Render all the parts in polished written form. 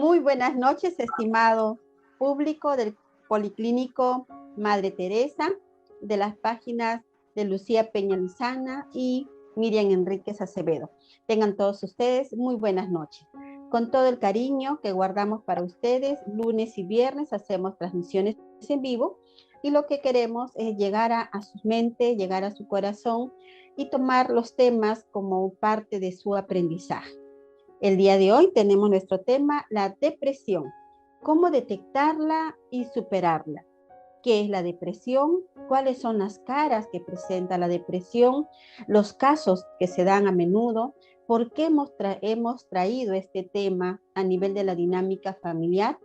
Muy buenas noches, estimado público del Policlínico Madre Teresa, de las páginas de Lucía Peña Lizana y Miriam Enríquez Acevedo. Tengan todos ustedes muy buenas noches. Con todo el cariño que guardamos para ustedes, lunes y viernes hacemos transmisiones en vivo y lo que queremos es llegar a su mente, llegar a su corazón y tomar los temas como parte de su aprendizaje. El día de hoy tenemos nuestro tema, la depresión. ¿Cómo detectarla y superarla? ¿Qué es la depresión? ¿Cuáles son las caras que presenta la depresión? Los casos que se dan a menudo. ¿Por qué hemos traído este tema a nivel de la dinámica familiar?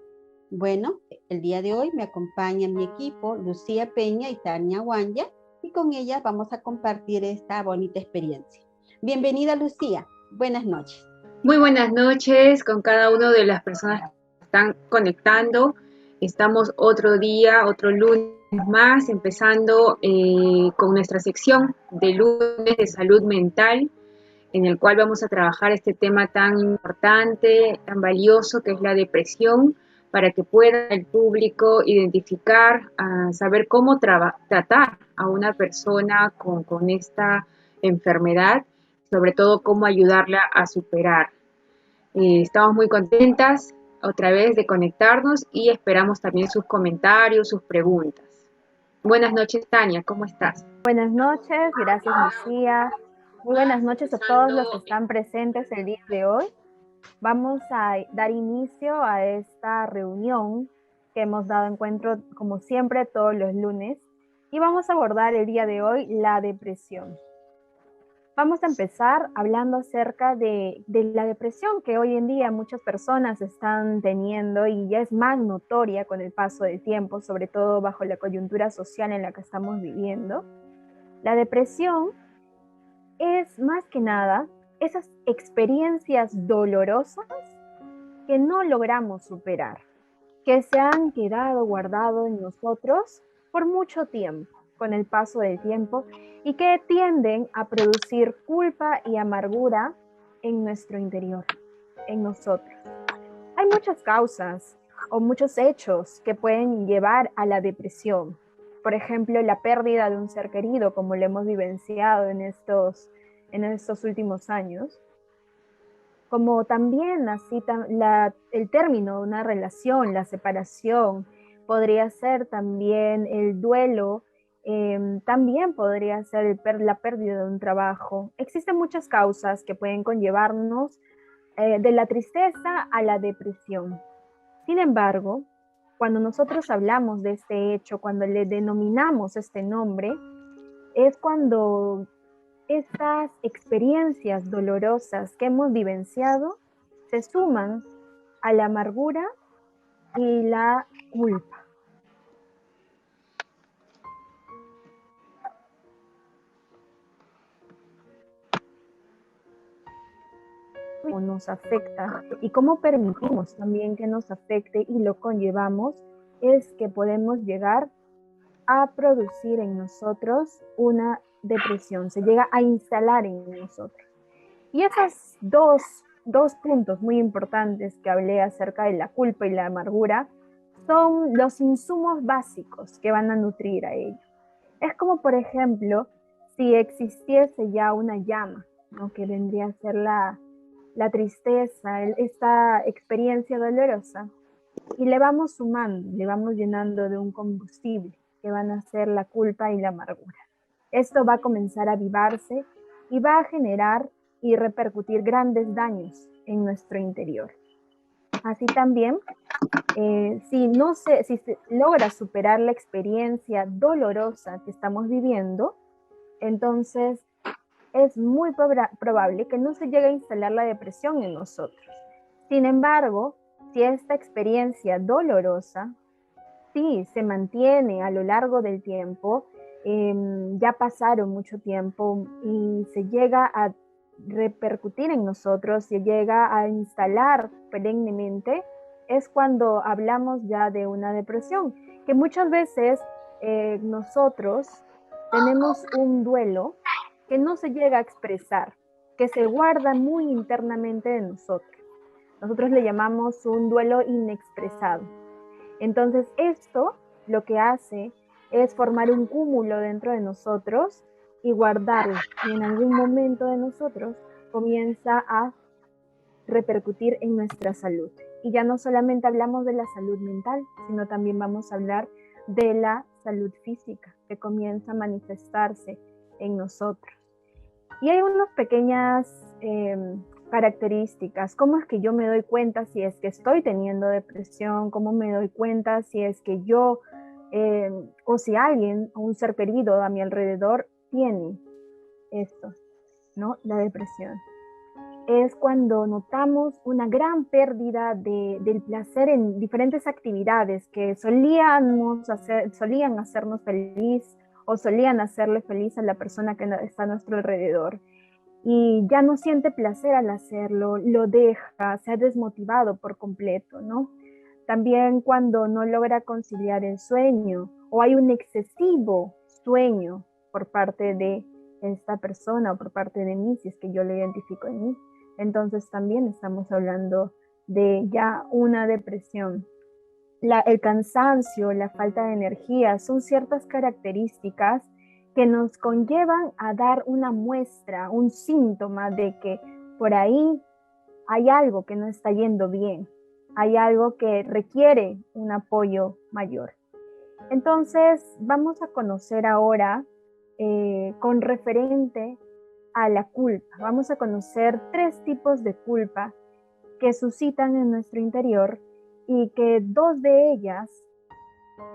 Bueno, el día de hoy me acompaña mi equipo, Lucía Peña y Tania Guanya, y con ellas vamos a compartir esta bonita experiencia. Bienvenida, Lucía. Buenas noches. Muy buenas noches con cada una de las personas que están conectando. Estamos otro día, otro lunes más, empezando con nuestra sección de lunes de salud mental, en el cual vamos a trabajar este tema tan importante, tan valioso, que es la depresión, para que pueda el público identificar, saber cómo tratar a una persona con esta enfermedad, sobre todo cómo ayudarla a superar. Estamos muy contentas otra vez de conectarnos y esperamos también sus comentarios, sus preguntas. Buenas noches, Tania, ¿cómo estás? Buenas noches, gracias Lucía. Muy buenas noches a todos los que están presentes el día de hoy. Vamos a dar inicio a esta reunión que hemos dado encuentro como siempre todos los lunes y vamos a abordar el día de hoy la depresión. Vamos a empezar hablando acerca de la depresión que hoy en día muchas personas están teniendo y ya es más notoria con el paso del tiempo, sobre todo bajo la coyuntura social en la que estamos viviendo. La depresión es más que nada esas experiencias dolorosas que no logramos superar, que se han quedado guardados en nosotros por mucho tiempo, con el paso del tiempo, y que tienden a producir culpa y amargura en nuestro interior, en nosotros. Hay muchas causas o muchos hechos que pueden llevar a la depresión. Por ejemplo, la pérdida de un ser querido, como lo hemos vivenciado en estos últimos años. Como también así el término de una relación, la separación, podría ser también el duelo, también podría ser la pérdida de un trabajo. Existen muchas causas que pueden conllevarnos de la tristeza a la depresión. Sin embargo, cuando nosotros hablamos de este hecho, cuando le denominamos este nombre, es cuando estas experiencias dolorosas que hemos vivenciado se suman a la amargura y la culpa. Cómo nos afecta y cómo permitimos también que nos afecte y lo conllevamos, es que podemos llegar a producir en nosotros una depresión, se llega a instalar en nosotros. Y esos dos puntos muy importantes que hablé acerca de la culpa y la amargura son los insumos básicos que van a nutrir a ello. Es como, por ejemplo, si existiese ya una llama, ¿no? Que vendría a ser la tristeza, esta experiencia dolorosa, y le vamos sumando, le vamos llenando de un combustible que van a ser la culpa y la amargura. Esto va a comenzar a avivarse y va a generar y repercutir grandes daños en nuestro interior. Así también, si se logra superar la experiencia dolorosa que estamos viviendo, entonces es muy probable que no se llegue a instalar la depresión en nosotros. Sin embargo, si esta experiencia dolorosa sí se mantiene a lo largo del tiempo, ya pasaron mucho tiempo y se llega a repercutir en nosotros, se llega a instalar perennemente, es cuando hablamos ya de una depresión, que muchas veces nosotros tenemos un duelo que no se llega a expresar, que se guarda muy internamente de nosotros. Nosotros le llamamos un duelo inexpresado. Entonces esto lo que hace es formar un cúmulo dentro de nosotros y guardarlo. Y en algún momento de nosotros comienza a repercutir en nuestra salud. Y ya no solamente hablamos de la salud mental, sino también vamos a hablar de la salud física, que comienza a manifestarse en nosotros. Y hay unas pequeñas características. ¿Cómo es que yo me doy cuenta si es que estoy teniendo depresión? ¿Cómo me doy cuenta si es que yo o si alguien o un ser querido a mi alrededor tiene esto, ¿no? La depresión. Es cuando notamos una gran pérdida del placer en diferentes actividades que solían hacernos feliz o solían hacerle feliz a la persona que está a nuestro alrededor. Y ya no siente placer al hacerlo, lo deja, se ha desmotivado por completo, ¿no? También cuando no logra conciliar el sueño o hay un excesivo sueño por parte de esta persona o por parte de mí, si es que yo lo identifico en mí. Entonces también estamos hablando de ya una depresión. El cansancio, la falta de energía son ciertas características que nos conllevan a dar una muestra, un síntoma de que por ahí hay algo que no está yendo bien, hay algo que requiere un apoyo mayor. Entonces vamos a conocer ahora con referente a la culpa. Vamos a conocer 3 tipos de culpa que suscitan en nuestro interior y que 2 de ellas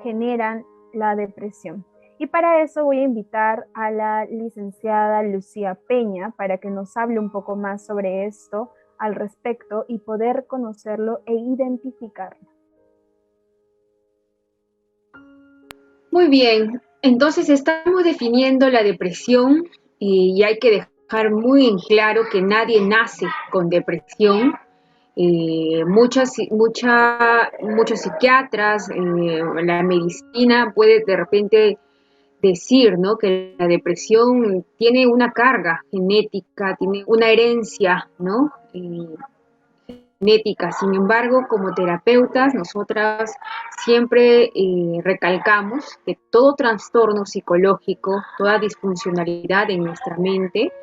generan la depresión. Y para eso voy a invitar a la licenciada Lucía Peña para que nos hable un poco más sobre esto al respecto y poder conocerlo e identificarlo. Muy bien, entonces estamos definiendo la depresión y hay que dejar muy en claro que nadie nace con depresión. Muchos psiquiatras, la medicina puede de repente decir, ¿no?, que la depresión tiene una carga genética, tiene una herencia, ¿no?, genética. Sin embargo, como terapeutas, nosotras siempre recalcamos que todo trastorno psicológico, toda disfuncionalidad en nuestra mente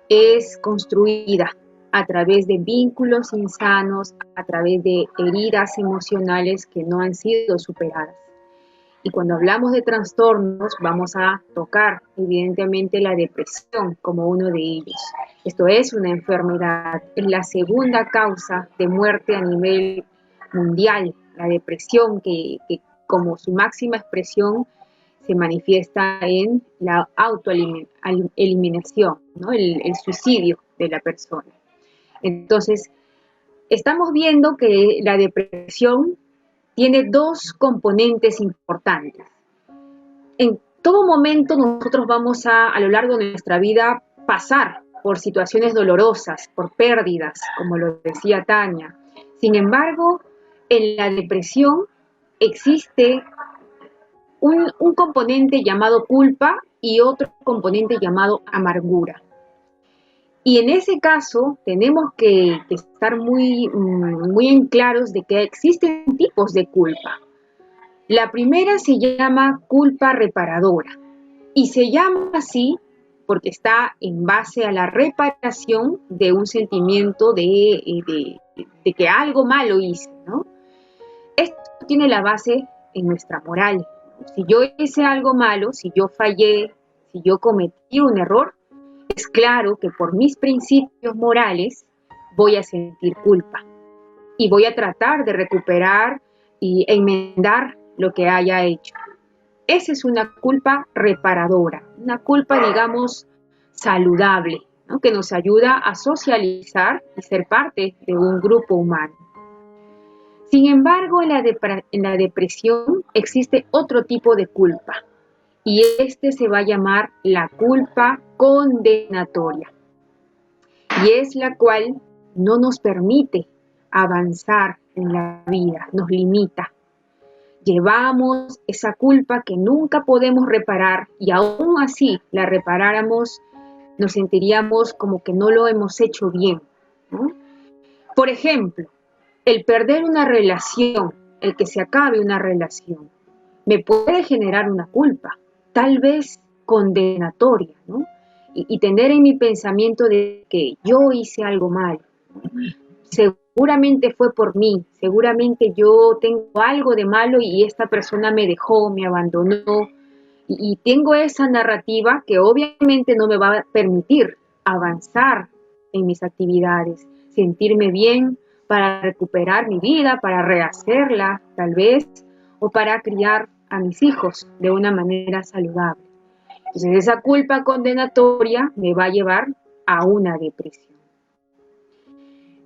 es construida a través de vínculos insanos, a través de heridas emocionales que no han sido superadas. Y cuando hablamos de trastornos, vamos a tocar evidentemente la depresión como uno de ellos. Esto es una enfermedad, es la segunda causa de muerte a nivel mundial. La depresión que como su máxima expresión se manifiesta en la autoeliminación, ¿no?, el suicidio de la persona. Entonces, estamos viendo que la depresión tiene 2 componentes importantes. En todo momento nosotros vamos a lo largo de nuestra vida, pasar por situaciones dolorosas, por pérdidas, como lo decía Tania. Sin embargo, en la depresión existe un componente llamado culpa y otro componente llamado amargura. Y en ese caso tenemos que estar muy en claros de que existen tipos de culpa. La primera se llama culpa reparadora y se llama así porque está en base a la reparación de un sentimiento de que algo malo hice, ¿no? Esto tiene la base en nuestra moral. Si yo hice algo malo, si yo fallé, si yo cometí un error, es claro que por mis principios morales voy a sentir culpa y voy a tratar de recuperar y enmendar lo que haya hecho. Esa es una culpa reparadora, una culpa, digamos, saludable, ¿no?, que nos ayuda a socializar y ser parte de un grupo humano. Sin embargo, en la depresión existe otro tipo de culpa y este se va a llamar la culpa condenatoria y es la cual no nos permite avanzar en la vida, nos limita. Llevamos esa culpa que nunca podemos reparar y aún así la reparáramos, nos sentiríamos como que no lo hemos hecho bien, ¿no? Por ejemplo, El perder una relación, el que se acabe una relación, me puede generar una culpa, tal vez condenatoria, ¿no? Y tener en mi pensamiento de que yo hice algo mal, seguramente fue por mí, seguramente yo tengo algo de malo y esta persona me dejó, me abandonó, y tengo esa narrativa que obviamente no me va a permitir avanzar en mis actividades, sentirme bien para recuperar mi vida, para rehacerla tal vez, o para criar a mis hijos de una manera saludable. Entonces esa culpa condenatoria me va a llevar a una depresión.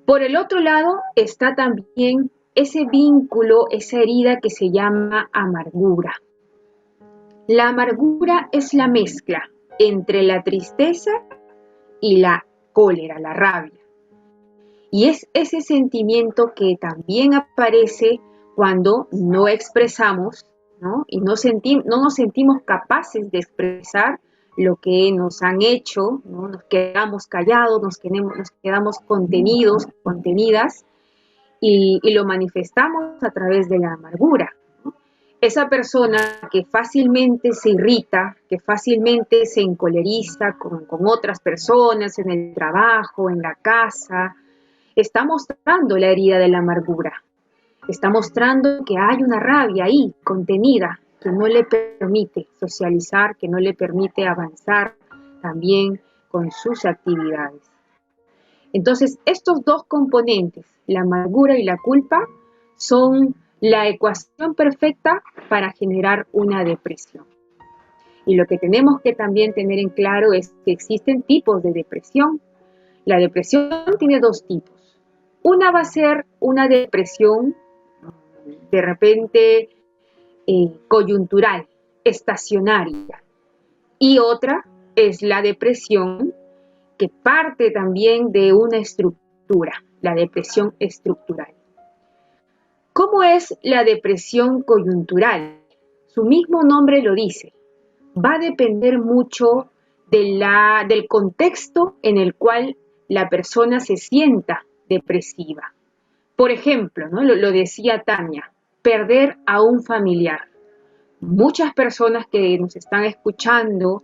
Por el otro lado está también ese vínculo, esa herida que se llama amargura. La amargura es la mezcla entre la tristeza y la cólera, la rabia. Y es ese sentimiento que también aparece cuando no expresamos, ¿no? Y no nos sentimos capaces de expresar lo que nos han hecho, ¿no? Nos quedamos callados, nos quedamos contenidos, contenidas, y lo manifestamos a través de la amargura. Esa persona que fácilmente se irrita, que fácilmente se encoleriza con otras personas en el trabajo, en la casa, está mostrando la herida de la amargura. Está mostrando que hay una rabia ahí, contenida, que no le permite socializar, que no le permite avanzar también con sus actividades. Entonces, estos dos componentes, la amargura y la culpa, son la ecuación perfecta para generar una depresión. Y lo que tenemos que también tener en claro es que existen tipos de depresión. La depresión tiene dos tipos. Una va a ser una depresión de repente coyuntural, estacionaria. Y otra es la depresión que parte también de una estructura, la depresión estructural. ¿Cómo es la depresión coyuntural? Su mismo nombre lo dice. Va a depender mucho del contexto en el cual la persona se sienta depresiva. Por ejemplo, ¿no? Lo decía Tania, perder a un familiar. Muchas personas que nos están escuchando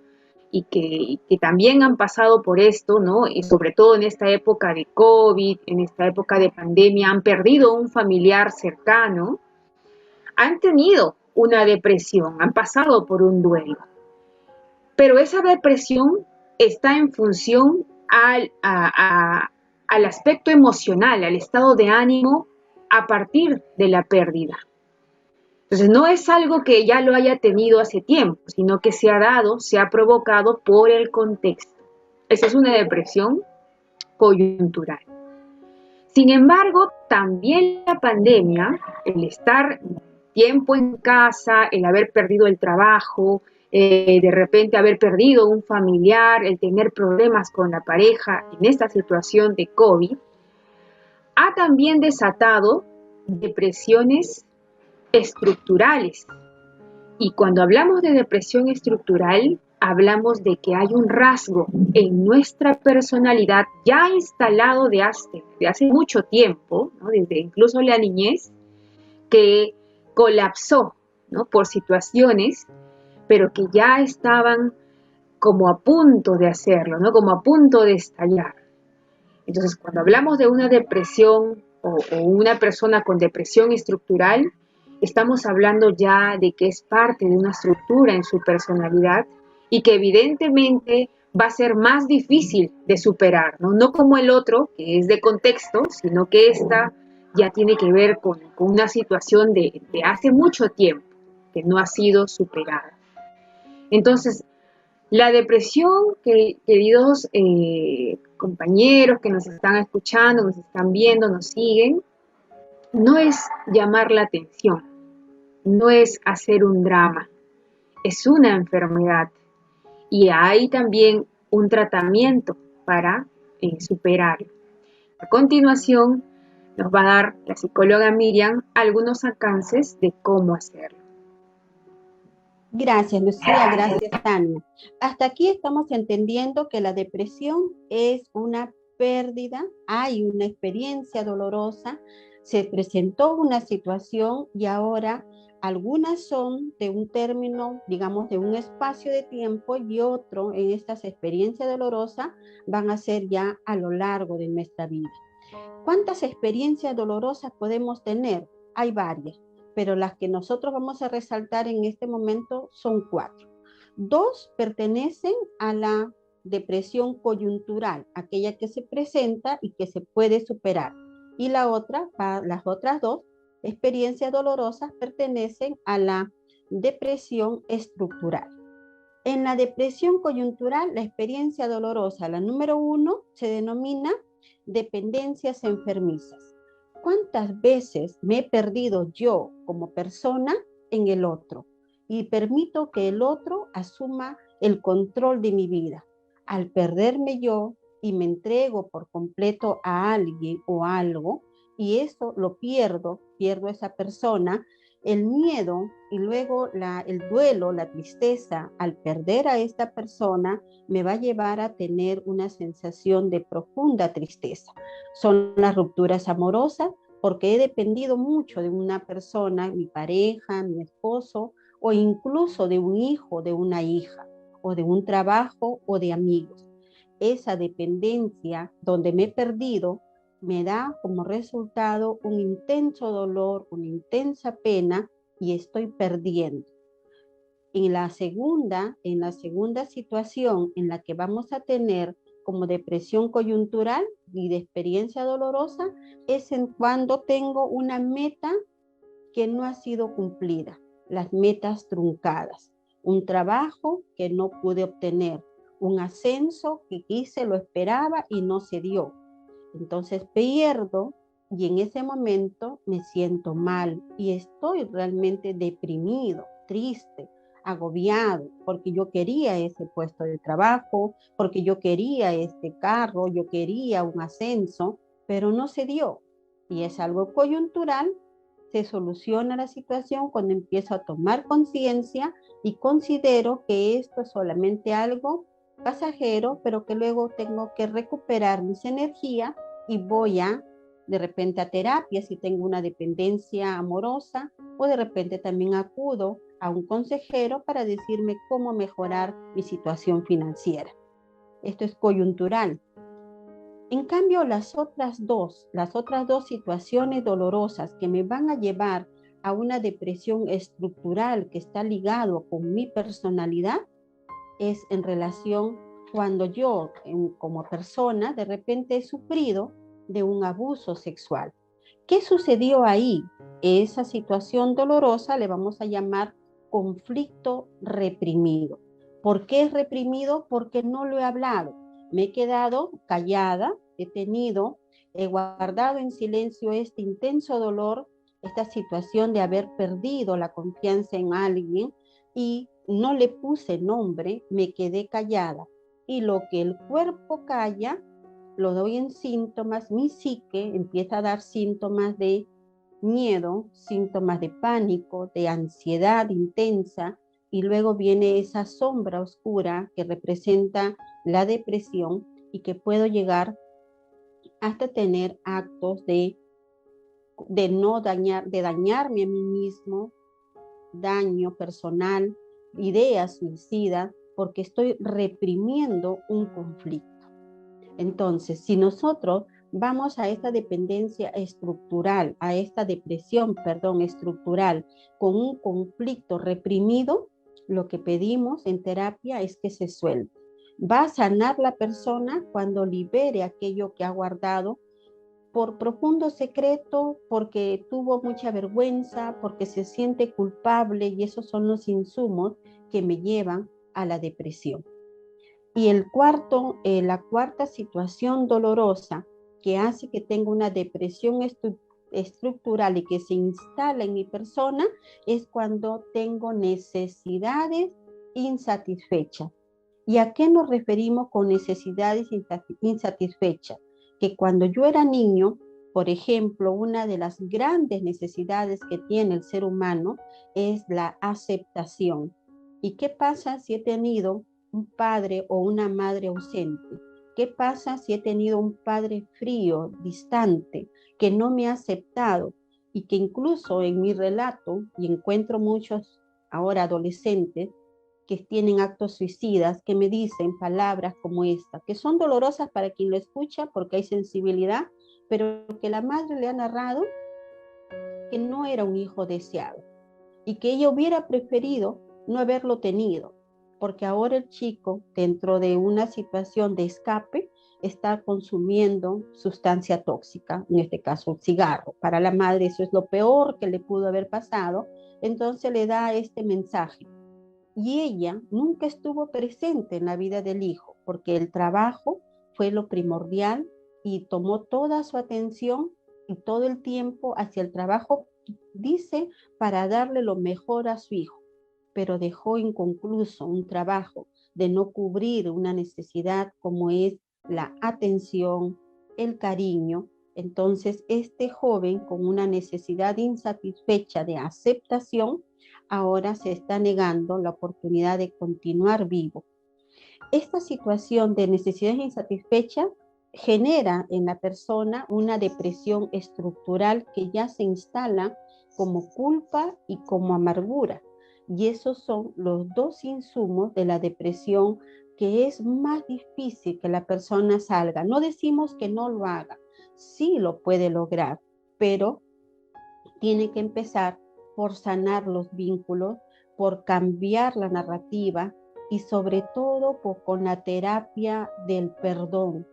y que también han pasado por esto, ¿no? Y sobre todo en esta época de COVID, en esta época de pandemia, han perdido un familiar cercano, han tenido una depresión, han pasado por un duelo. Pero esa depresión está en función al aspecto emocional, al estado de ánimo a partir de la pérdida. Entonces no es algo que ya lo haya tenido hace tiempo, sino que se ha dado, se ha provocado por el contexto. Esa es una depresión coyuntural. Sin embargo, también la pandemia, el estar tiempo en casa, el haber perdido el trabajo, de repente haber perdido un familiar, el tener problemas con la pareja en esta situación de COVID, ha también desatado depresiones estructurales. Y cuando hablamos de depresión estructural, hablamos de que hay un rasgo en nuestra personalidad ya instalado de hace mucho tiempo, ¿no? Desde incluso la niñez, que colapsó, ¿no? Por situaciones, pero que ya estaban como a punto de hacerlo, ¿no? Como a punto de estallar. Entonces, cuando hablamos de una depresión o una persona con depresión estructural, estamos hablando ya de que es parte de una estructura en su personalidad y que evidentemente va a ser más difícil de superar, ¿no? No como el otro, que es de contexto, sino que esta ya tiene que ver con una situación de hace mucho tiempo que no ha sido superada. Entonces, la depresión, queridos compañeros que nos están escuchando, nos están viendo, nos siguen, no es llamar la atención, no es hacer un drama, es una enfermedad y hay también un tratamiento para superarlo. A continuación nos va a dar la psicóloga Miriam algunos alcances de cómo hacerlo. Gracias, Lucía, gracias, Tania. Hasta aquí estamos entendiendo que la depresión es una pérdida, hay una experiencia dolorosa, Se presentó una situación y ahora algunas son de un término, digamos, de un espacio de tiempo y otro en estas experiencias dolorosas van a ser ya a lo largo de nuestra vida. ¿Cuántas experiencias dolorosas podemos tener? Hay varias, pero las que nosotros vamos a resaltar en este momento son 4. 2 pertenecen a la depresión coyuntural, aquella que se presenta y que se puede superar. Y las otras 2 experiencias dolorosas pertenecen a la depresión estructural. En la depresión coyuntural, la experiencia dolorosa, la número 1, se denomina dependencias enfermizas. ¿Cuántas veces me he perdido yo como persona en el otro? Y permito que el otro asuma el control de mi vida. Al perderme yo y me entrego por completo a alguien o algo, y eso lo pierdo a esa persona, el miedo y luego el duelo, la tristeza al perder a esta persona me va a llevar a tener una sensación de profunda tristeza. Son las rupturas amorosas porque he dependido mucho de una persona, mi pareja, mi esposo, o incluso de un hijo, de una hija, o de un trabajo o de amigos. Esa dependencia donde me he perdido me da como resultado un intenso dolor, una intensa pena y estoy perdiendo. En la segunda situación en la que vamos a tener como depresión coyuntural y de experiencia dolorosa es en cuando tengo una meta que no ha sido cumplida, las metas truncadas, un trabajo que no pude obtener, un ascenso que quise, lo esperaba y no se dio. Entonces pierdo y en ese momento me siento mal y estoy realmente deprimido, triste, agobiado, porque yo quería ese puesto de trabajo, porque yo quería este carro, yo quería un ascenso, pero no se dio. Y es algo coyuntural, se soluciona la situación cuando empiezo a tomar conciencia y considero que esto es solamente algo pasajero, pero que luego tengo que recuperar mis energías y voy de repente a terapia si tengo una dependencia amorosa o de repente también acudo a un consejero para decirme cómo mejorar mi situación financiera. Esto es coyuntural. En cambio, las otras dos situaciones dolorosas que me van a llevar a una depresión estructural que está ligado con mi personalidad es en relación cuando yo como persona de repente he sufrido de un abuso sexual. ¿Qué sucedió ahí? Esa situación dolorosa le vamos a llamar conflicto reprimido. ¿Por qué es reprimido? Porque no lo he hablado. Me he quedado callada, he guardado en silencio este intenso dolor, esta situación de haber perdido la confianza en alguien y no le puse nombre, me quedé callada. Y lo que el cuerpo calla, lo doy en síntomas, mi psique empieza a dar síntomas de miedo, síntomas de pánico, de ansiedad intensa, y luego viene esa sombra oscura que representa la depresión y que puedo llegar hasta tener actos de dañarme a mí mismo, daño personal, ideas suicidas, porque estoy reprimiendo un conflicto. Entonces, si nosotros vamos a esta dependencia estructural, a esta depresión, estructural, con un conflicto reprimido, lo que pedimos en terapia es que se suelte. Va a sanar la persona cuando libere aquello que ha guardado por profundo secreto, porque tuvo mucha vergüenza, porque se siente culpable, y esos son los insumos que me llevan a la depresión. Y la cuarta situación dolorosa que hace que tenga una depresión estructural y que se instala en mi persona es cuando tengo necesidades insatisfechas. ¿Y a qué nos referimos con necesidades insatisfechas? Que cuando yo era niño, por ejemplo, una de las grandes necesidades que tiene el ser humano es la aceptación. ¿Y qué pasa si he tenido un padre o una madre ausente? ¿qué pasa si he tenido un padre frío, distante, que no me ha aceptado y que incluso en mi relato, y encuentro muchos ahora adolescentes que tienen actos suicidas, que me dicen palabras como esta, que son dolorosas para quien lo escucha porque hay sensibilidad, pero que la madre le ha narrado que no era un hijo deseado y que ella hubiera preferido no haberlo tenido, porque ahora el chico, dentro de una situación de escape, está consumiendo sustancia tóxica, en este caso el cigarro. Para la madre eso es lo peor que le pudo haber pasado, entonces le da este mensaje. Y ella nunca estuvo presente en la vida del hijo, porque el trabajo fue lo primordial y tomó toda su atención y todo el tiempo hacia el trabajo, dice, para darle lo mejor a su hijo, pero dejó inconcluso un trabajo de no cubrir una necesidad como es la atención, el cariño. Entonces, este joven con una necesidad insatisfecha de aceptación, ahora se está negando la oportunidad de continuar vivo. Esta situación de necesidades insatisfechas genera en la persona una depresión estructural que ya se instala como culpa y como amargura. Y esos son los dos insumos de la depresión que es más difícil que la persona salga. No decimos que no lo haga, sí lo puede lograr, pero tiene que empezar por sanar los vínculos, por cambiar la narrativa y sobre todo con la terapia del perdón.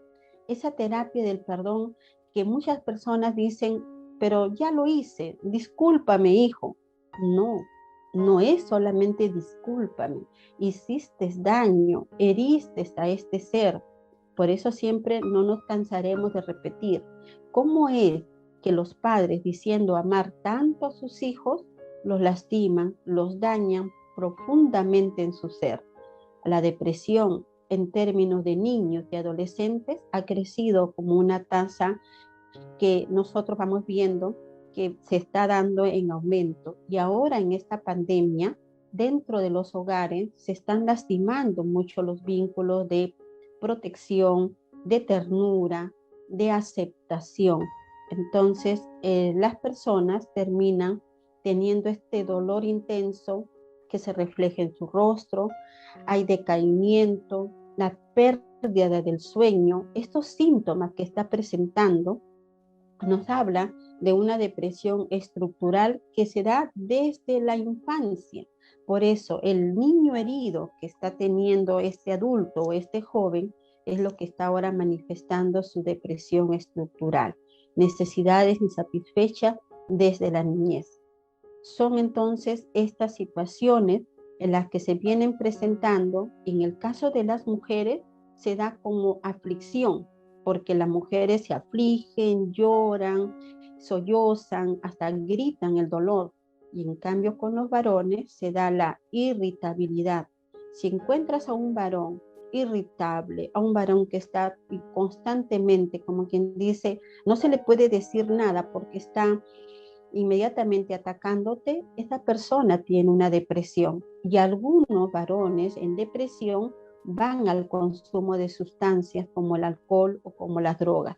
Esa terapia del perdón que muchas personas dicen, pero ya lo hice, discúlpame, hijo. No, no es solamente discúlpame, hiciste daño, heriste a este ser. Por eso siempre no nos cansaremos de repetir, ¿cómo es que los padres, diciendo amar tanto a sus hijos, los lastiman, los dañan profundamente en su ser? La depresión en términos de niños y adolescentes ha crecido como una tasa que nosotros vamos viendo que se está dando en aumento. Y ahora en esta pandemia, dentro de los hogares, se están lastimando mucho los vínculos de protección, de ternura, de aceptación. Entonces, las personas terminan teniendo este dolor intenso que se refleja en su rostro, hay decaimiento, la pérdida del sueño, estos síntomas que está presentando nos habla de una depresión estructural que se da desde la infancia. Por eso el niño herido que está teniendo este adulto o este joven es lo que está ahora manifestando su depresión estructural. Necesidades insatisfechas desde la niñez. Son entonces estas situaciones en las que se vienen presentando. En el caso de las mujeres se da como aflicción, porque las mujeres se afligen, lloran, sollozan, hasta gritan el dolor. Y en cambio con los varones se da la irritabilidad. Si encuentras a un varón irritable, a un varón que está constantemente, como quien dice, no se le puede decir nada porque está inmediatamente atacándote, esa persona tiene una depresión. Y algunos varones en depresión van al consumo de sustancias como el alcohol o como las drogas,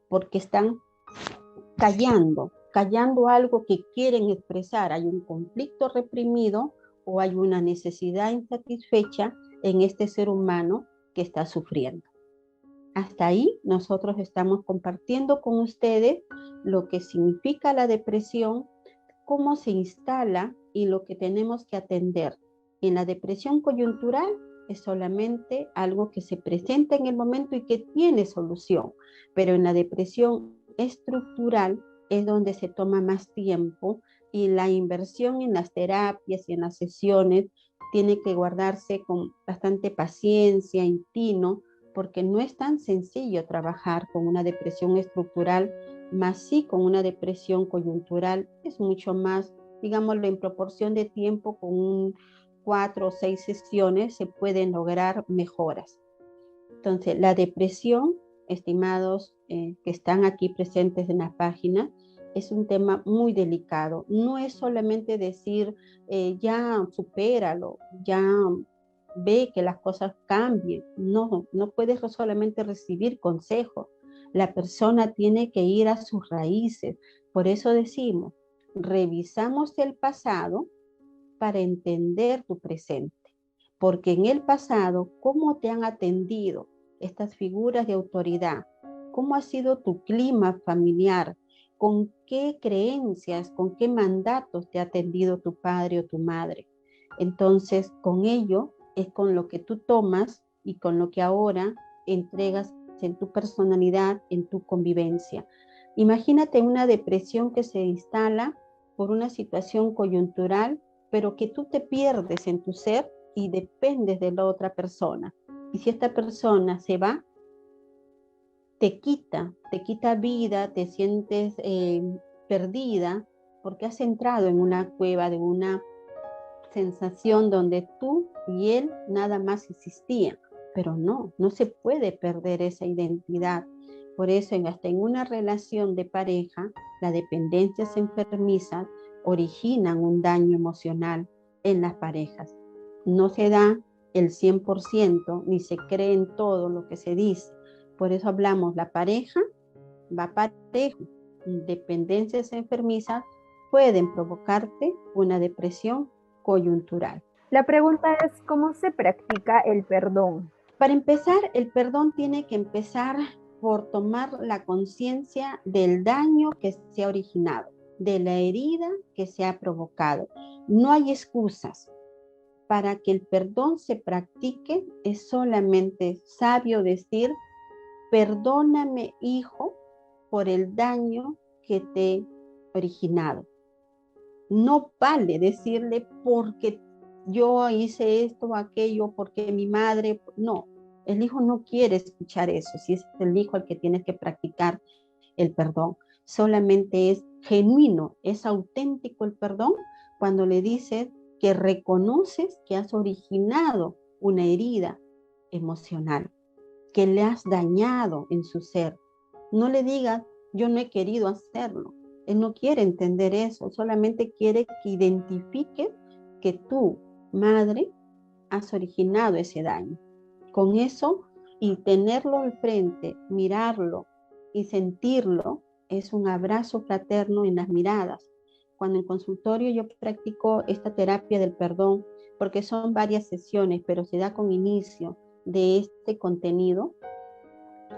porque están callando algo que quieren expresar. Hay un conflicto reprimido o hay una necesidad insatisfecha en este ser humano que está sufriendo. Hasta ahí nosotros estamos compartiendo con ustedes lo que significa la depresión, cómo se instala y lo que tenemos que atender. En la depresión coyuntural es solamente algo que se presenta en el momento y que tiene solución, pero en la depresión estructural es donde se toma más tiempo y la inversión en las terapias y en las sesiones tiene que guardarse con bastante paciencia y tino, porque no es tan sencillo trabajar con una depresión estructural, más sí con una depresión coyuntural es mucho más, digámoslo, en proporción de tiempo, con 4 o 6 sesiones se pueden lograr mejoras. Entonces, la depresión, estimados que están aquí presentes en la página, es un tema muy delicado. No es solamente decir, ya supéralo, ya ve que las cosas cambien. No, no puedes solamente recibir consejos. La persona tiene que ir a sus raíces. Por eso decimos, revisamos el pasado para entender tu presente. Porque en el pasado, ¿cómo te han atendido estas figuras de autoridad? ¿Cómo ha sido tu clima familiar? ¿Con qué creencias, con qué mandatos te ha atendido tu padre o tu madre? Entonces, con ello es con lo que tú tomas y con lo que ahora entregas en tu personalidad, en tu convivencia. Imagínate una depresión que se instala por una situación coyuntural, pero que tú te pierdes en tu ser y dependes de la otra persona. Y si esta persona se va, te quita vida, te sientes perdida, porque has entrado en una cueva de una sensación donde tú y él nada más existían. Pero no se puede perder esa identidad. Por eso, hasta en una relación de pareja, las dependencias enfermizas originan un daño emocional en las parejas. No se da el 100%, ni se cree en todo lo que se dice. Por eso hablamos, la pareja va parejo. Dependencias enfermizas pueden provocarte una depresión coyuntural. La pregunta es, ¿cómo se practica el perdón? Para empezar, el perdón tiene que empezar por tomar la conciencia del daño que se ha originado, de la herida que se ha provocado. No hay excusas. Para que el perdón se practique, es solamente sabio decir, perdóname, hijo, por el daño que te he originado. No vale decirle porque yo hice esto o aquello, porque mi madre, no. El hijo no quiere escuchar eso, si es el hijo el que tiene que practicar el perdón. Solamente es genuino, es auténtico el perdón cuando le dices que reconoces que has originado una herida emocional, que le has dañado en su ser. No le digas, yo no he querido hacerlo. Él no quiere entender eso, solamente quiere que identifiques que tú, madre, has originado ese daño. Con eso, y tenerlo al frente, mirarlo y sentirlo, es un abrazo fraterno en las miradas. Cuando en consultorio yo practico esta terapia del perdón, porque son varias sesiones, pero se da con inicio de este contenido,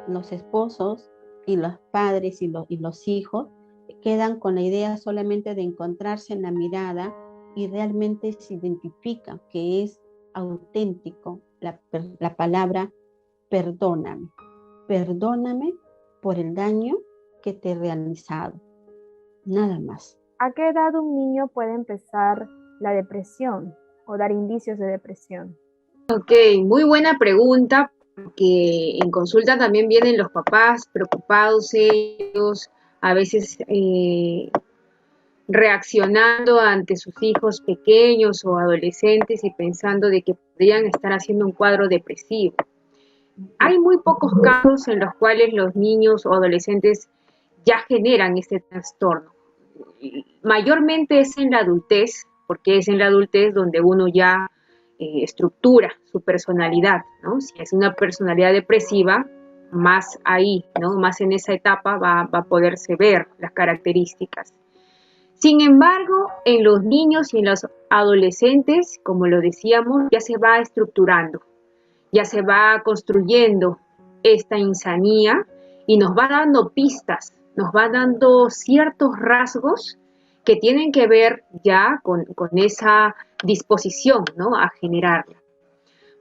los esposos y los padres y los hijos quedan con la idea solamente de encontrarse en la mirada y realmente se identifica que es auténtico la palabra perdóname. Perdóname por el daño que te he realizado. Nada más. ¿A qué edad un niño puede empezar la depresión o dar indicios de depresión? Ok, muy buena pregunta, porque en consulta también vienen los papás preocupados, ellos a veces reaccionando ante sus hijos pequeños o adolescentes y pensando de que podrían estar haciendo un cuadro depresivo. Hay muy pocos casos en los cuales los niños o adolescentes ya generan este trastorno. Mayormente es en la adultez, porque es en la adultez donde uno ya estructura su personalidad, ¿no? Si es una personalidad depresiva, más ahí, ¿no? Más en esa etapa va a poderse ver las características. Sin embargo, en los niños y en los adolescentes, como lo decíamos, ya se va estructurando, ya se va construyendo esta insanía y nos va dando pistas, nos va dando ciertos rasgos que tienen que ver ya con esa disposición, ¿no?, a generarla.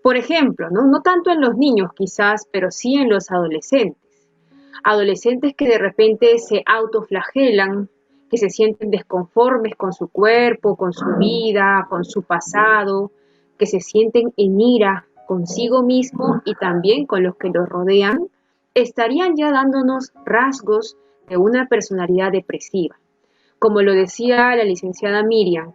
Por ejemplo, no tanto en los niños quizás, pero sí en los adolescentes. Adolescentes que de repente se autoflagelan, que se sienten desconformes con su cuerpo, con su vida, con su pasado, que se sienten en ira consigo mismo y también con los que los rodean, estarían ya dándonos rasgos de una personalidad depresiva. Como lo decía la licenciada Miriam,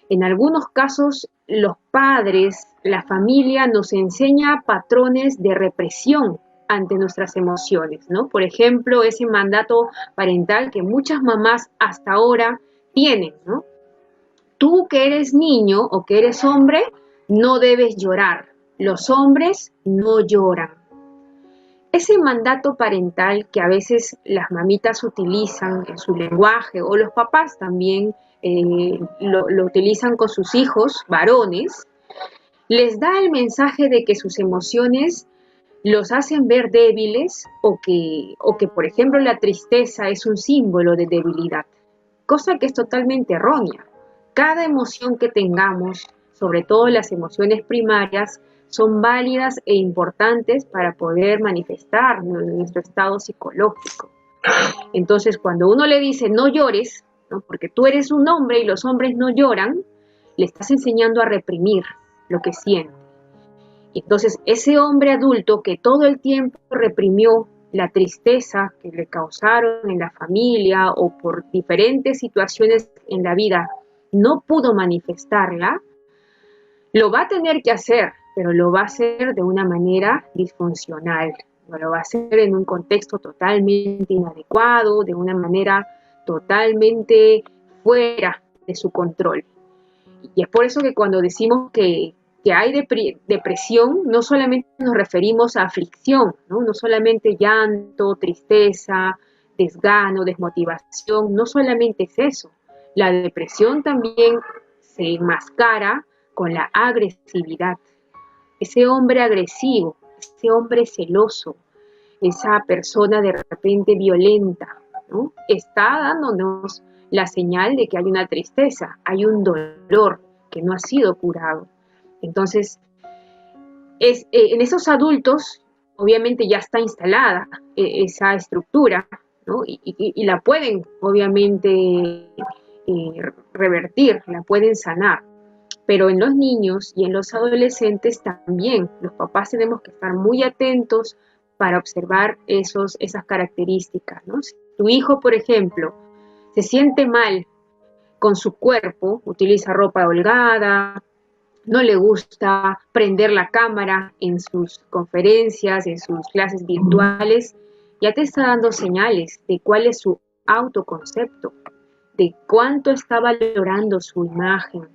en algunos casos los padres, la familia nos enseña patrones de represión ante nuestras emociones, ¿no? Por ejemplo, ese mandato parental que muchas mamás hasta ahora tienen, ¿no? Tú que eres niño o que eres hombre, no debes llorar, los hombres no lloran. Ese mandato parental que a veces las mamitas utilizan en su lenguaje, o los papás también lo utilizan con sus hijos varones, les da el mensaje de que sus emociones los hacen ver débiles o que, por ejemplo, la tristeza es un símbolo de debilidad, cosa que es totalmente errónea. Cada emoción que tengamos, sobre todo las emociones primarias, son válidas e importantes para poder manifestar nuestro estado psicológico. Entonces, cuando uno le dice no llores, ¿no? Porque tú eres un hombre y los hombres no lloran, le estás enseñando a reprimir lo que siente. Entonces, ese hombre adulto que todo el tiempo reprimió la tristeza que le causaron en la familia o por diferentes situaciones en la vida, no pudo manifestarla, lo va a tener que hacer, pero lo va a hacer de una manera disfuncional, lo va a hacer en un contexto totalmente inadecuado, de una manera totalmente fuera de su control. Y es por eso que cuando decimos que hay depresión, no solamente nos referimos a aflicción, ¿no? Solamente llanto, tristeza, desgano, desmotivación, no solamente es eso. La depresión también se enmascara con la agresividad. Ese hombre agresivo, ese hombre celoso, esa persona de repente violenta, ¿no? Está dándonos la señal de que hay una tristeza, hay un dolor que no ha sido curado. Entonces, en esos adultos, obviamente ya está instalada esa estructura, ¿no? Y la pueden, obviamente, revertir, la pueden sanar. Pero en los niños y en los adolescentes también, los papás tenemos que estar muy atentos para observar esas características, ¿no? Si tu hijo, por ejemplo, se siente mal con su cuerpo, utiliza ropa holgada, no le gusta prender la cámara en sus conferencias, en sus clases virtuales, ya te está dando señales de cuál es su autoconcepto, de cuánto está valorando su imagen.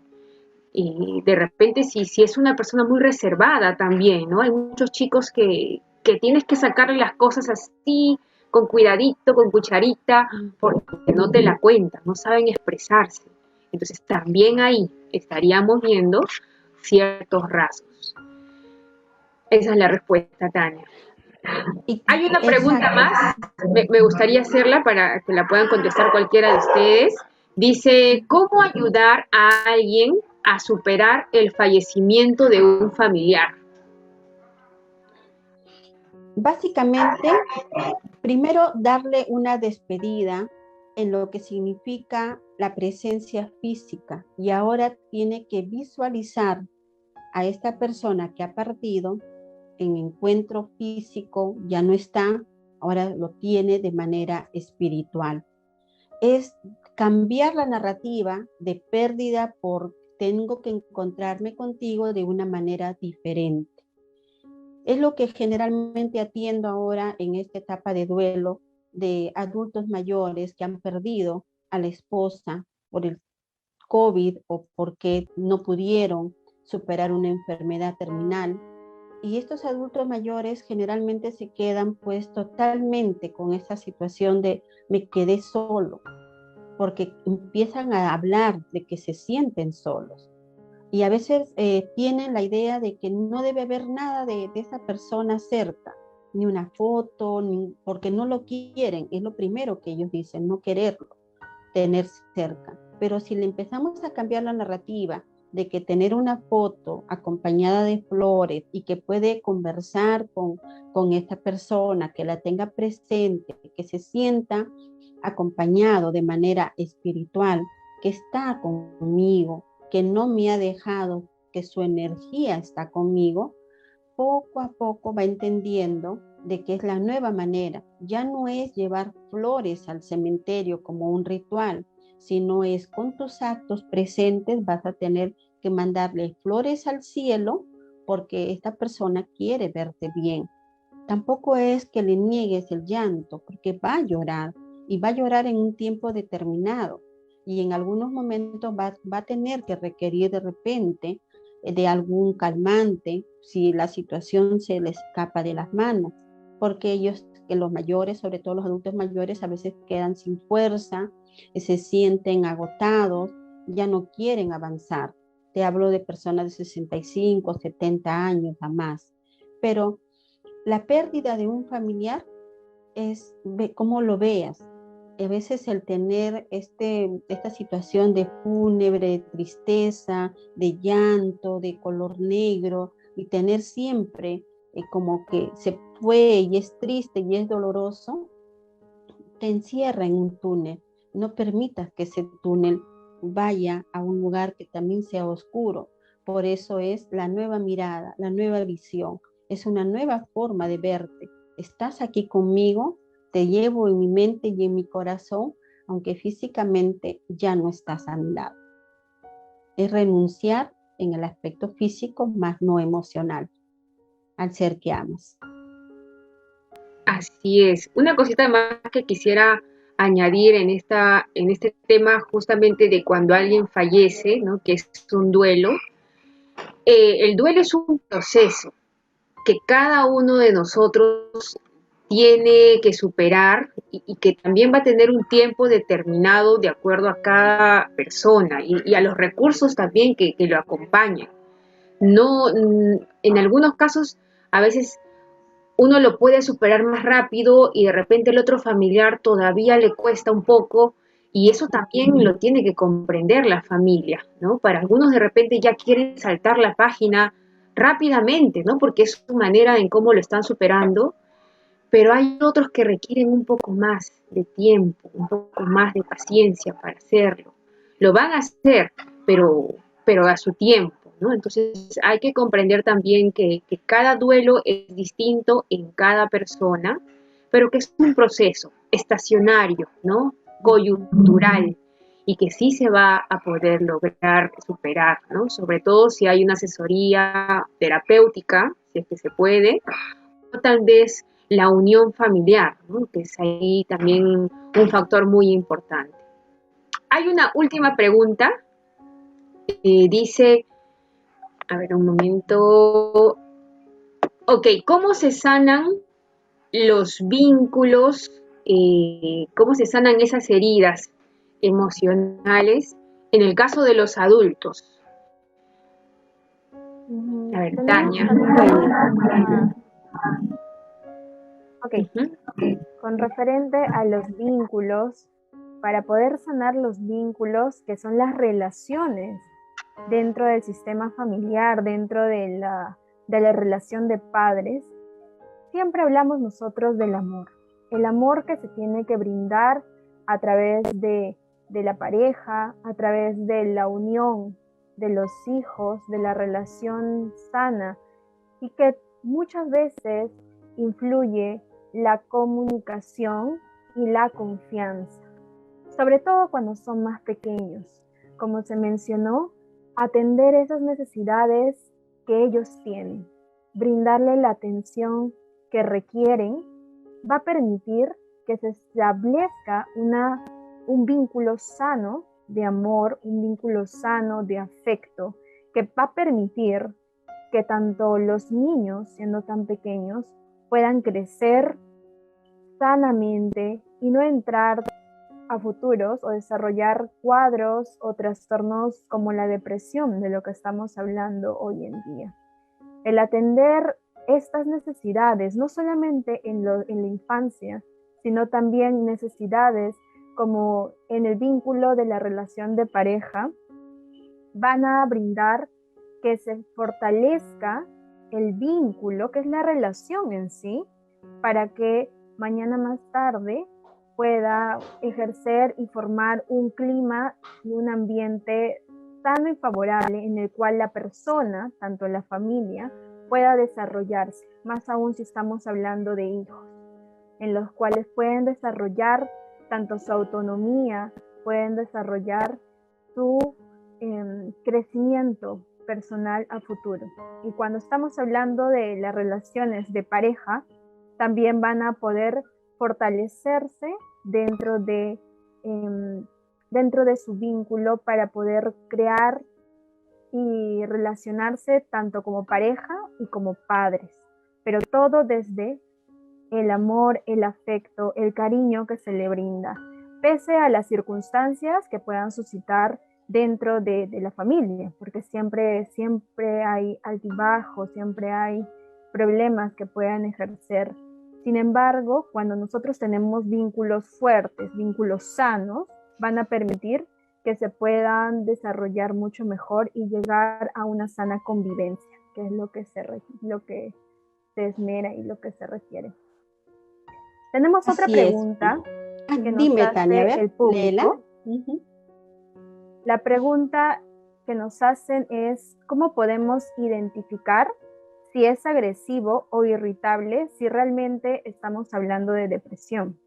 Y de repente si es una persona muy reservada también, ¿no? Hay muchos chicos que tienes que sacarle las cosas así, con cuidadito, con cucharita, porque no te la cuentan, no saben expresarse. Entonces también ahí estaríamos viendo ciertos rasgos. Esa es la respuesta, Tania. Hay una pregunta más, me gustaría hacerla para que la puedan contestar cualquiera de ustedes. Dice, ¿cómo ayudar a alguien a superar el fallecimiento de un familiar? Básicamente, primero darle una despedida en lo que significa la presencia física, y ahora tiene que visualizar a esta persona que ha partido en encuentro físico, ya no está, ahora lo tiene de manera espiritual. Es cambiar la narrativa de pérdida por tengo que encontrarme contigo de una manera diferente. Es lo que generalmente atiendo ahora en esta etapa de duelo de adultos mayores que han perdido a la esposa por el COVID o porque no pudieron superar una enfermedad terminal. Y estos adultos mayores generalmente se quedan pues totalmente con esa situación de me quedé solo, porque empiezan a hablar de que se sienten solos. Y a veces tienen la idea de que no debe haber nada de esa persona cerca, ni una foto, porque no lo quieren. Es lo primero que ellos dicen, no quererlo, tener cerca. Pero si le empezamos a cambiar la narrativa de que tener una foto acompañada de flores y que puede conversar con esta persona, que la tenga presente, que se sienta acompañado de manera espiritual, que está conmigo, que no me ha dejado, que su energía está conmigo, poco a poco va entendiendo de que es la nueva manera. Ya no es llevar flores al cementerio como un ritual, sino es con tus actos presentes vas a tener que mandarle flores al cielo porque esta persona quiere verte bien. Tampoco es que le niegues el llanto, porque va a llorar y va a llorar en un tiempo determinado. Y en algunos momentos va a tener que requerir de repente de algún calmante si la situación se les escapa de las manos, porque ellos, que los mayores, sobre todo los adultos mayores, a veces quedan sin fuerza, se sienten agotados, ya no quieren avanzar. Te hablo de personas de 65, 70 años a más. Pero la pérdida de un familiar es cómo lo veas. A veces el tener esta situación de fúnebre, de tristeza, de llanto, de color negro, y tener siempre como que se fue y es triste y es doloroso, te encierra en un túnel. No permitas que ese túnel vaya a un lugar que también sea oscuro. Por eso es la nueva mirada, la nueva visión. Es una nueva forma de verte. Estás aquí conmigo, te llevo en mi mente y en mi corazón, aunque físicamente ya no estás a mi lado. Es renunciar en el aspecto físico, más no emocional, al ser que amas. Así es. Una cosita más que quisiera añadir en este tema justamente de cuando alguien fallece, ¿no? Que es un duelo. El duelo es un proceso que cada uno de nosotros tiene que superar y que también va a tener un tiempo determinado de acuerdo a cada persona y a los recursos también que lo acompañan. No, en algunos casos, a veces uno lo puede superar más rápido y de repente el otro familiar todavía le cuesta un poco y eso también lo tiene que comprender la familia, ¿no? Para algunos de repente ya quieren saltar la página rápidamente, ¿no? Porque es su manera en cómo lo están superando, pero hay otros que requieren un poco más de tiempo, un poco más de paciencia para hacerlo. Lo van a hacer, pero a su tiempo, ¿no? Entonces hay que comprender también que cada duelo es distinto en cada persona, pero que es un proceso estacionario, ¿no? Coyuntural, y que sí se va a poder lograr superar, ¿no? Sobre todo si hay una asesoría terapéutica, si es que se puede, o tal vez la unión familiar, ¿no? Que es ahí también un factor muy importante. Hay una última pregunta, dice, a ver un momento, ok, ¿cómo se sanan los vínculos, cómo se sanan esas heridas emocionales en el caso de los adultos? A ver, Tenemos Tania. también ok, Uh-huh. con referente a los vínculos, para poder sanar los vínculos que son las relaciones dentro del sistema familiar, dentro de la relación de padres, siempre hablamos nosotros del amor. El amor que se tiene que brindar a través de la pareja, a través de la unión de los hijos, de la relación sana, y que muchas veces influye la comunicación y la confianza, sobre todo cuando son más pequeños. Como se mencionó, atender esas necesidades que ellos tienen, brindarle la atención que requieren, va a permitir que se establezca un vínculo sano de amor, un vínculo sano de afecto, que va a permitir que tanto los niños, siendo tan pequeños, puedan crecer sanamente y no entrar a futuros o desarrollar cuadros o trastornos como la depresión, de lo que estamos hablando hoy en día. El atender estas necesidades, no solamente en la infancia, sino también necesidades como en el vínculo de la relación de pareja, van a brindar que se fortalezca el vínculo, que es la relación en sí, para que mañana más tarde pueda ejercer y formar un clima y un ambiente sano y favorable en el cual la persona, tanto la familia, pueda desarrollarse, más aún si estamos hablando de hijos, en los cuales pueden desarrollar tanto su autonomía, pueden desarrollar su crecimiento personal a futuro. Y cuando estamos hablando de las relaciones de pareja, también van a poder fortalecerse dentro de su vínculo para poder crear y relacionarse tanto como pareja y como padres, pero todo desde el amor, el afecto, el cariño que se le brinda, pese a las circunstancias que puedan suscitar dentro de la familia, porque siempre hay altibajos, siempre hay problemas que puedan ejercer. Sin embargo, cuando nosotros tenemos vínculos fuertes, vínculos sanos, van a permitir que se puedan desarrollar mucho mejor y llegar a una sana convivencia, que es lo que se esmera y lo que se requiere. Tenemos otra Así es. pregunta que nos Dime, Tania, a hace ver, el público. léela. Ujú. La pregunta que nos hacen es, ¿cómo podemos identificar si es agresivo o irritable si realmente estamos hablando de depresión?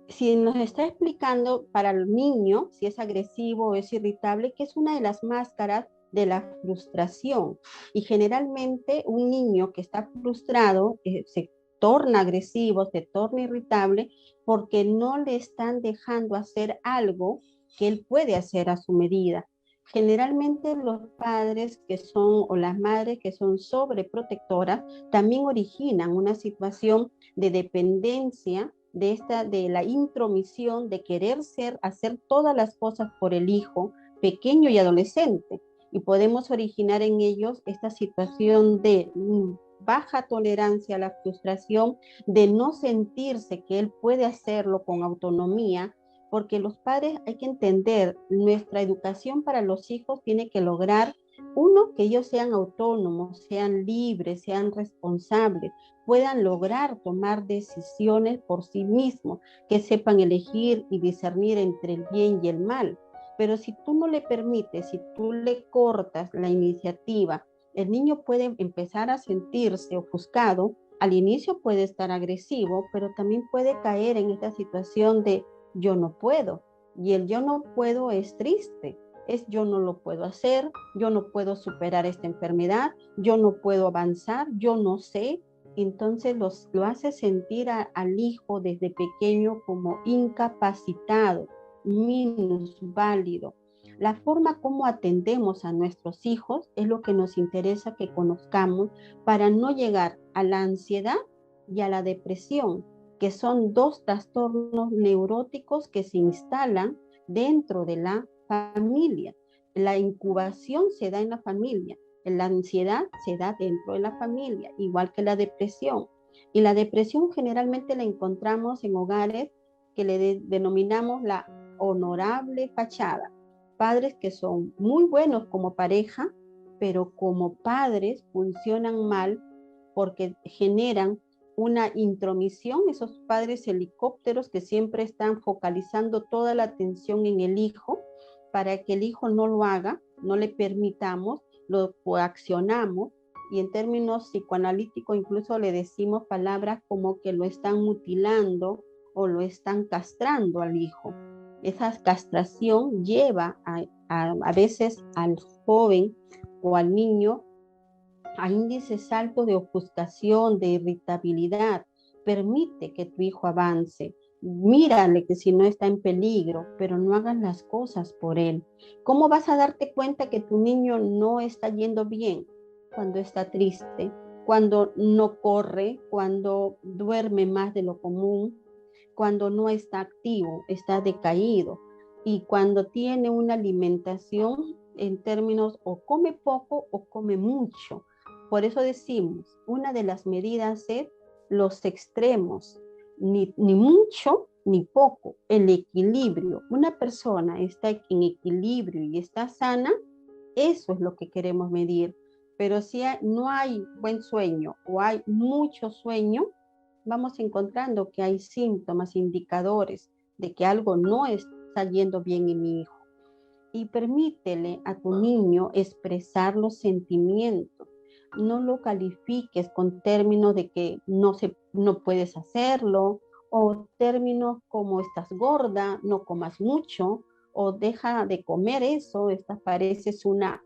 Si nos está explicando para el niño si es agresivo o es irritable, que es una de las máscaras de la frustración. Y generalmente un niño que está frustrado se torna agresivo, se torna irritable porque no le están dejando hacer algo que él puede hacer a su medida. Generalmente los padres que son o las madres que son sobreprotectoras también originan una situación de dependencia de la intromisión, de querer hacer todas las cosas por el hijo pequeño y adolescente. Y podemos originar en ellos esta situación de baja tolerancia a la frustración, de no sentirse que él puede hacerlo con autonomía, porque los padres hay que entender, nuestra educación para los hijos tiene que lograr, uno, que ellos sean autónomos, sean libres, sean responsables, puedan lograr tomar decisiones por sí mismos, que sepan elegir y discernir entre el bien y el mal. Pero si tú no le permites, si tú le cortas la iniciativa, el niño puede empezar a sentirse ofuscado. Al inicio puede estar agresivo, pero también puede caer en esta situación de yo no puedo. Y el yo no puedo es triste. Es yo no lo puedo hacer, yo no puedo superar esta enfermedad, yo no puedo avanzar, yo no sé. Entonces lo hace sentir al hijo desde pequeño como incapacitado, minusválido. La forma como atendemos a nuestros hijos es lo que nos interesa que conozcamos para no llegar a la ansiedad y a la depresión, que son dos trastornos neuróticos que se instalan dentro de la familia. La incubación se da en la familia, la ansiedad se da dentro de la familia, igual que la depresión. Y la depresión generalmente la encontramos en hogares que le denominamos la honorable fachada. Padres que son muy buenos como pareja, pero como padres funcionan mal porque generan una intromisión, esos padres helicópteros que siempre están focalizando toda la atención en el hijo para que el hijo no lo haga, no le permitamos, lo coaccionamos y en términos psicoanalíticos incluso le decimos palabras como que lo están mutilando o lo están castrando al hijo. Esa castración lleva a veces al joven o al niño a índices altos de ofuscación, de irritabilidad. Permite que tu hijo avance. Mírale que si no está en peligro, pero no hagas las cosas por él. ¿Cómo vas a darte cuenta que tu niño no está yendo bien? Cuando está triste, cuando no corre, cuando duerme más de lo común, cuando no está activo, está decaído y cuando tiene una alimentación en términos o come poco o come mucho. Por eso decimos, una de las medidas es los extremos, ni mucho ni poco, el equilibrio. Una persona está en equilibrio y está sana, eso es lo que queremos medir. Pero si no hay buen sueño o hay mucho sueño, vamos encontrando que hay síntomas, indicadores de que algo no está yendo bien en mi hijo. Y permítele a tu niño expresar los sentimientos. No lo califiques con términos de que no puedes hacerlo o términos como estás gorda, no comas mucho o deja de comer eso, esta pareces una,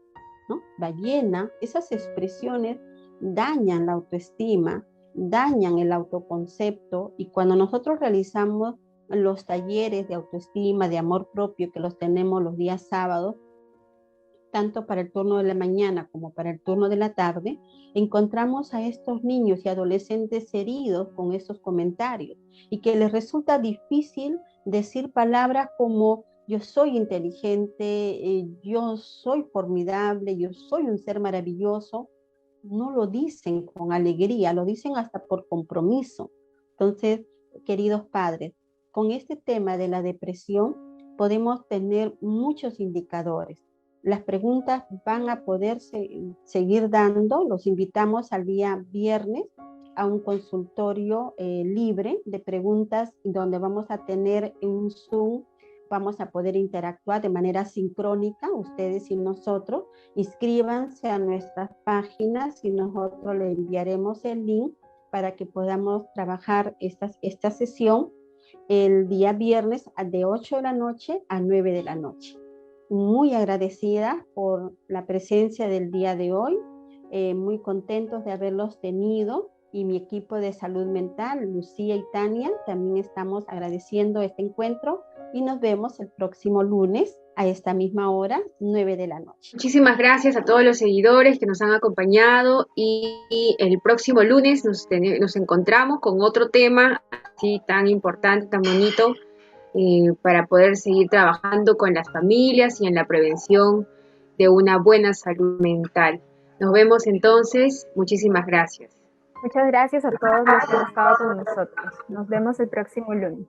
¿no?, ballena. Esas expresiones dañan la autoestima, dañan el autoconcepto y cuando nosotros realizamos los talleres de autoestima, de amor propio que los tenemos los días sábados, tanto para el turno de la mañana como para el turno de la tarde, encontramos a estos niños y adolescentes heridos con estos comentarios y que les resulta difícil decir palabras como yo soy inteligente, yo soy formidable, yo soy un ser maravilloso. No lo dicen con alegría, lo dicen hasta por compromiso. Entonces, queridos padres, con este tema de la depresión podemos tener muchos indicadores. Las preguntas van a poder seguir dando. Los invitamos al día viernes a un consultorio libre de preguntas donde vamos a tener un Zoom, vamos a poder interactuar de manera sincrónica, ustedes y nosotros. Inscríbanse a nuestras páginas y nosotros le enviaremos el link para que podamos trabajar esta sesión el día viernes de 8 de la noche a 9 de la noche. Muy agradecida por la presencia del día de hoy, muy contentos de haberlos tenido, y mi equipo de salud mental, Lucía y Tania, también estamos agradeciendo este encuentro y nos vemos el próximo lunes a esta misma hora, 9 de la noche. Muchísimas gracias a todos los seguidores que nos han acompañado y el próximo lunes nos encontramos con otro tema así tan importante, tan bonito, para poder seguir trabajando con las familias y en la prevención de una buena salud mental. Nos vemos entonces. Muchísimas gracias. Muchas gracias a todos los que han estado con nosotros. Nos vemos el próximo lunes.